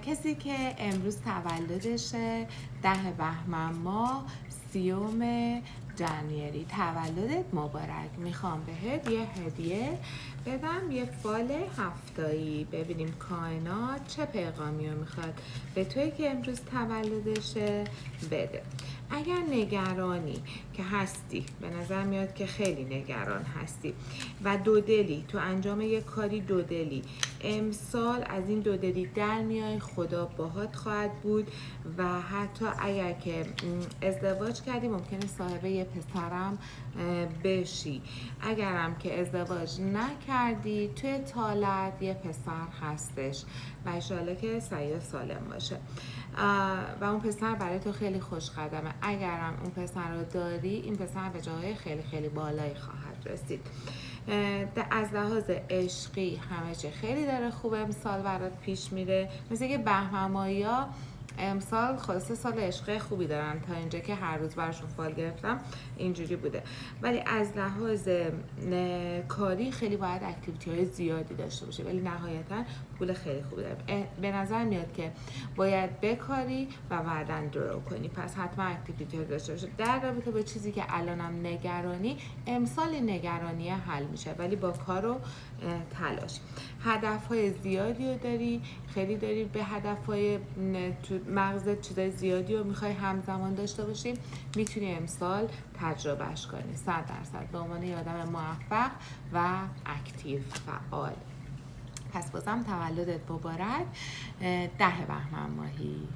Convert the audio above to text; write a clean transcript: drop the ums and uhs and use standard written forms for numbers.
کسی که امروز تولدشه 10 بهمن ماه 30 جنیری، تولدت مبارک. میخوام بهت یه هدیه بدم، یه فال هفتایی، ببینیم کائنات چه پیغامی رو میخواد به توی که امروز تولدشه بده. اگر نگرانی که هستی، به نظر میاد که خیلی نگران هستی و دودلی تو انجام یک کاری، دودلی امسال از این دودلی در میای، خدا باهات خواهد بود و حتی اگر که ازدواج کردی ممکنه صاحب یه پسرم بشی. اگرم که ازدواج نکردی توی تالت یه پسر هستش و انشالله که سعی سالم باشه و اون پسر برای تو خیلی خوش قدمه. اگرم اون پسر رو داری، این پسر به جاهای خیلی خیلی بالایی خواهد رسید. از لحاظ عشقی همه چی خیلی داره خوبه امسال برات پیش میره، مثل که بهمن ماهیا امسال خلاصه سال عشقی خوبی دارن، تا اینجا که هر روز براشون فال گرفتم اینجوری بوده. ولی از لحاظ کاری خیلی باید اکتیویتی های زیادی داشته باشه، ولی نهایتا پول خیلی خوبی داره. به نظر میاد که باید بکاری و بعداً درو کنی، پس حتما اکتیویتی های داشته باشه. در رابطه با چیزی که الانم نگرانی، امسال این نگرانی حل میشه، ولی با کار و تلاش. هدفهای زیادی رو داری، خیلی داری به هدفهای تو مغزت چیزای زیادی رو میخوای همزمان داشته باشی، میتونی امسال تجربهش کنی 100% به عنوان یه آدم موفق و اکتیو فعال. پس بازم تولدت مبارک 10 بهمن ماهی.